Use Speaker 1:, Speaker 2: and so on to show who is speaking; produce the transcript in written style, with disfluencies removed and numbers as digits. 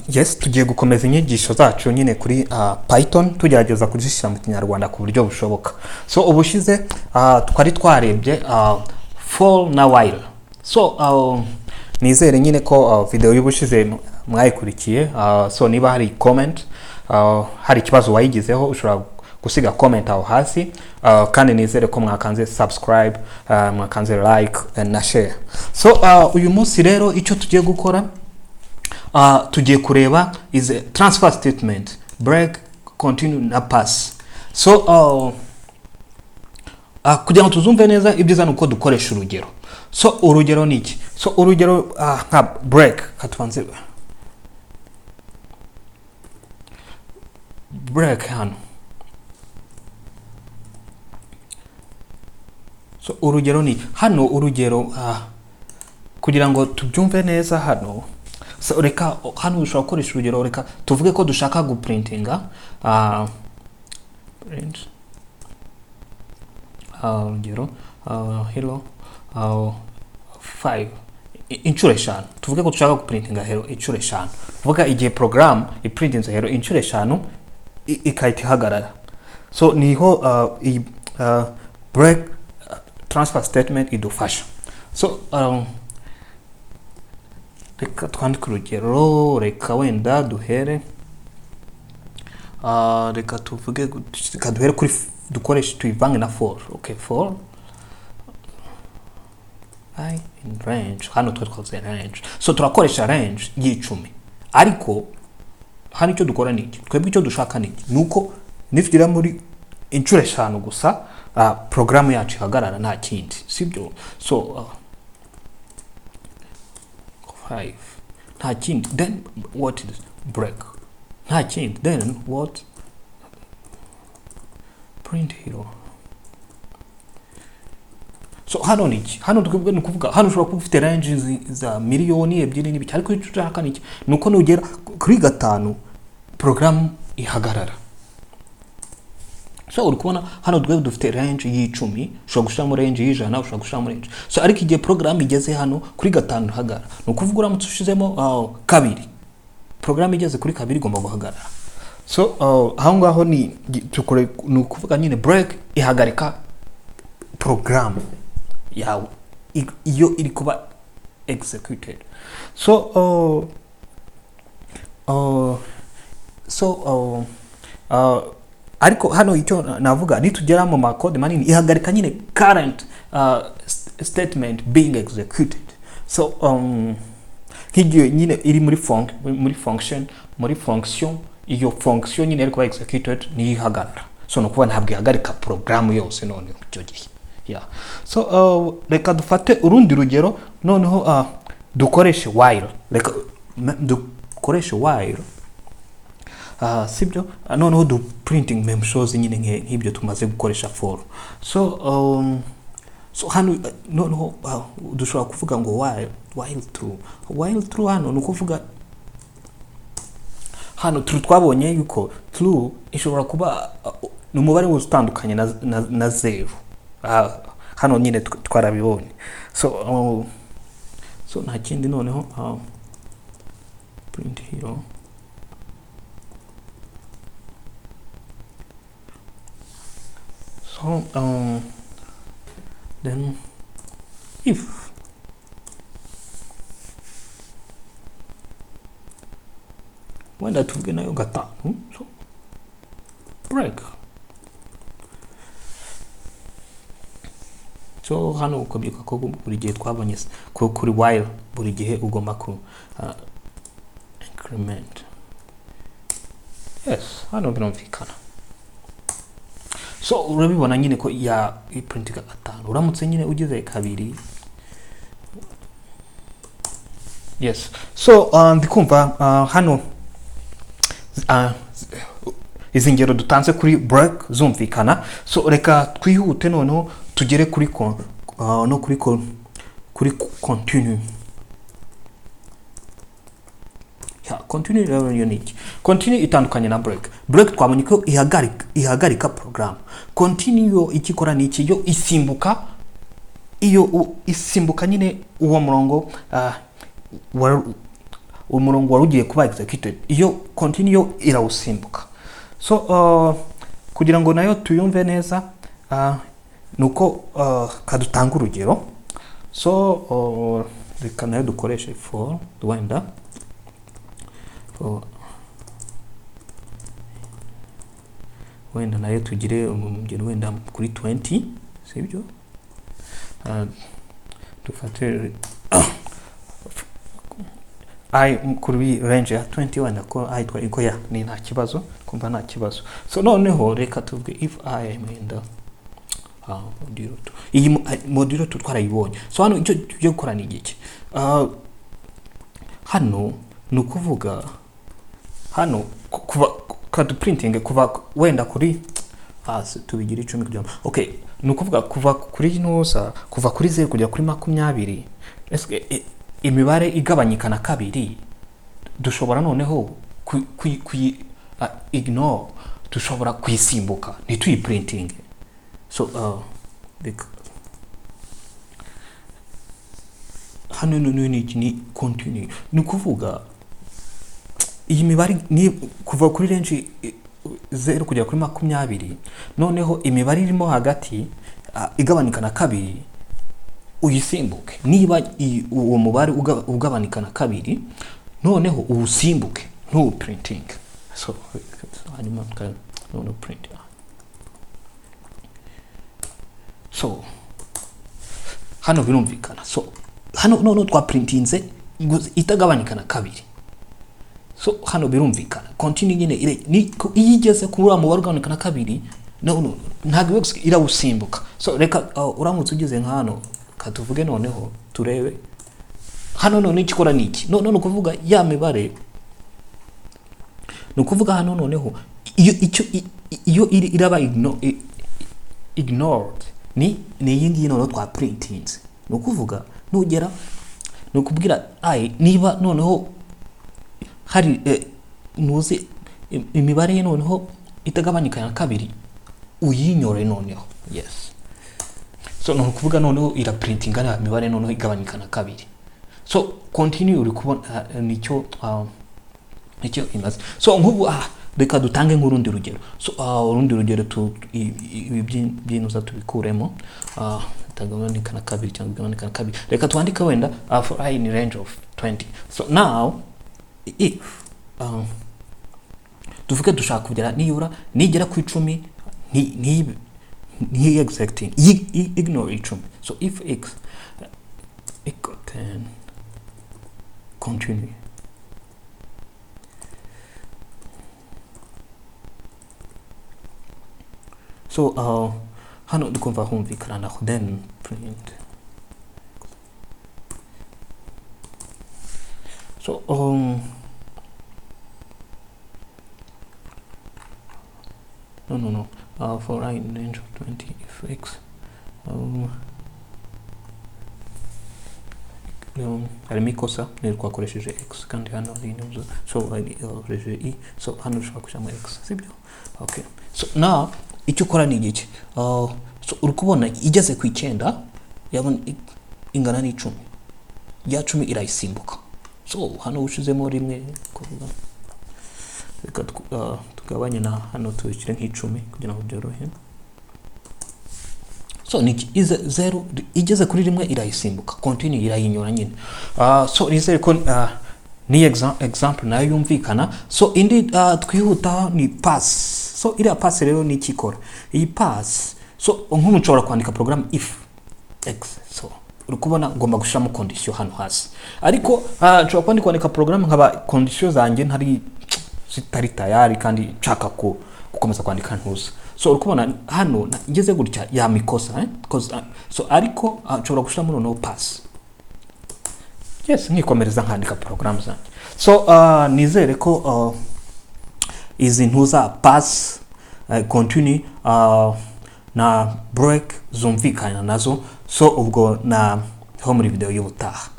Speaker 1: Yes, tugiye gukomeza inyigisho zacu nyine kuri Python tugerageza kuzishyira mu Kinyarwanda ku buryo bushoboka. So ubushize twari twarebye for na while. So nizere nyine ko video y'ubushize mwayikurikiye. So niba hari comment, hari ikibazo wayigizeho ushobora gusiga comment aho hasi, kandi nizere ko mwakanze subscribe, mwakanze like na share. So uyu munsi rero icyo tugiye gukora, tugiye kureba is a transfer statement, break, continue na pass. So kugira ngo tuzumve neza ibyiza nuko dukoresha urugero. So urugero ni iki? So urugero nka break, katubanze break hano. So urugero ni hano, urugero kugira ngo tubyumve neza hano. So reka hano ushobora gukoresha urugero, reka tuvuge ko dushaka guprintinga print urugero hello 5 inshuro eshanu. Tuvuge ko dushaka guprintinga hello inshuro eshanu. Tuvuga igihe program iprintinze hello inshuro eshanu ikahita ihagarara. So niho break transfer statement idufasha. So reka twandike urugero, reka wenda duhere reka tuvuge duhere kuri dukoresha tuivange na for. Okay, for I in range, hano twakoze range. So turakoresha range y'icumi, ariko hano icyo dukora niki, twebwe icyo dushaka niki nuko nifitira muri inshuro eshanu gusa program yacu ihagarara nta kindi, sibyo? So 5 nta kindi, then what is break, nta kindi, then what print hero. So hano niki, hano twebwe ni kuvuga hano ushobora kuba ufite range za miliyoni ebyiri n'ibiki, ariko icyo ushaka niki nuko nugera kuri gatanu program ihagarara. So uri kubona hano twebwe dufite range y'icumi, ushobora gushiramo range y'ijana, ushobora gushiramo range. So ariko igihe program igeze hano kuri gatanu ihagarara, no kuvuga uramutse ushizemo kabiri, program igeze kuri kabiri igomba guhagarara. So aho ngaho ni tukore no kuvuga nyine break ihagarika program yawe iyo iri kuba executed. So ariko hano icyo navuga nitugera mu makode manini ihagarika nyine current statement being executed. So higiyo nyine iri muri function iyo function nyine iri kuba executed ni ihagarara. So no kuba ntabwo ihagarika program yose none icyo gihe. Yeah. So reka dufate urundi rugero noneho dukoreshe while. Reka dukoreshe while sibyo noneho do printing mem shows nyine nk'ibyo tumaze gukoresha for. So hano noneho dushobora kuvuga ngo while true hano no kuvuga hano true twabonye yuko true ishobora kuba n'umubare utandukanye na zero. Hano nyine twarabibonye. So nta kindi noneho print hero. So then if wenda tuvuge nayo gatanu, so break. So hano ukabyuka ko buri gihe twabonye ko kuri while buri gihe ugomba ku increment. Yes, hano birumvikana. So urabibona nyine ko ya print gatanu, uramutse nyine ugize kabiri. Yes. So ndikumva hano izi ngero dutanze kuri break zumvikana. So reka twihute noneho tugere kuri kuri continue. Continue rero unique. Continue itandukanye na break. Break twabonye ko ihagarika program. Continue ikikora ni iki, yo isimbuka nyine uwo murongo umurongo wari ugiye kuba executed, iyo continue irawusimbuka. So kugira ngo nayo tuyumve neza nuko kadutanga urugero. So reka nayo dukoreshe for wenda wenda nayo tugire umugero wenda kuri 20, sibyo? Dufate kuri range ya 20 wenda ko ayitwa iko ya ni nta kibazo, kumva nta kibazo. So noneho reka tuvuge if I am in the module 2. Iyi module 2 twarayibonye. So hano icyo tujye gukora ni iki? Hano nukuvuga hano kuva card printing kuva wenda kuri tubigira 10 kugira. Okay, nukuvuga kuva kuri nosa, kuva kuri 0 kujya kuri 20. Imibare igabanyika na kabiri dushobora noneho ignore, dushobora kuyisimbuka ntituyiprinting. So hano ni continue, ni kuvuga iyi mibare ni kuva kuri range 0 kujya kuri 20, noneho imibare irimo hagati igabanika na kabiri uyisimbuke. Niba uwo mubare ugabanika na kabiri, noneho uwusimbuke printing. So hanyuma no print. So hano birumvikana. So hano twa printinze itagabanika na kabiri. So hano birumvikana continue nyine ni iyigeze kuri mubare ugabanika na kabiri, no ntabwo irawusimbuka. So reka uramutse ugeze nka hano katuvuge noneho turebe hano none ikikora niki. No kuvuga ya mibare, no kuvuga hano noneho iyo iraba ignored ni yingi no twa printings. No kuvuga nugera no kubwira niba noneho hari nuzi imibare noneho itagabanika na kabiri uyinyore noneho. Yes. So no kuvuga noneho ira printing na mibare noneho igabanyika na kabiri. So continue uri kubona nicyo imaze. So nk'ubu reka dutange nk'urundi rugero. So urundi rugero by'inuza tubikuremo itagabanika na kabiri cyangwa igabanyika na kabiri. Reka twandike wenda for I in range of 20. So now if tuvuge dushaka kugera niyura nigera ku 10 ni exacting ignore 10. So if x equal 10 continue. So hano dukumva humvikana naho then print. So no for I in range of 20 if x arimikosa nilikuwa koresheje x kandi hano ninuzo. So koresheje i, so hano ushaka kushama x, sibyo? Okay, so now icyo ukora ni iki? So urukubona igeze ku 9 yabona ingana ni 10 ya 10 irayisimbuka. So hano ushizemo rimwe kuvuga reka tugabanye na hano tuyishyire nk'icumi kugira ngo byorohe. So ni ize 0 igeze kuri rimwe irayisimbuka, continue irayinyura nyine. So nizere ko ni example nayo yumvikana. So indi twihuta ni pass. So iriya pass rero ni ikikora iyi pass. So nk'umuntu ushobora kwandika program if x. So urikubona ngomba gushiramo condition hano hasi, ariko nshobora kwandika program nkaba condition zanjye ntari zitari tayari kandi nshaka ko gukomeza kwandika ntuza. So urikubona hano ngeze gutya ya mikosa so ariko nshobora gushiramo no pass. Yes, nkikomereza nkandika program zanjye. So nizere ko izi ntuza pass, continue na break zumvikana nazo. So ubwo na ho muri video y'ubutaha.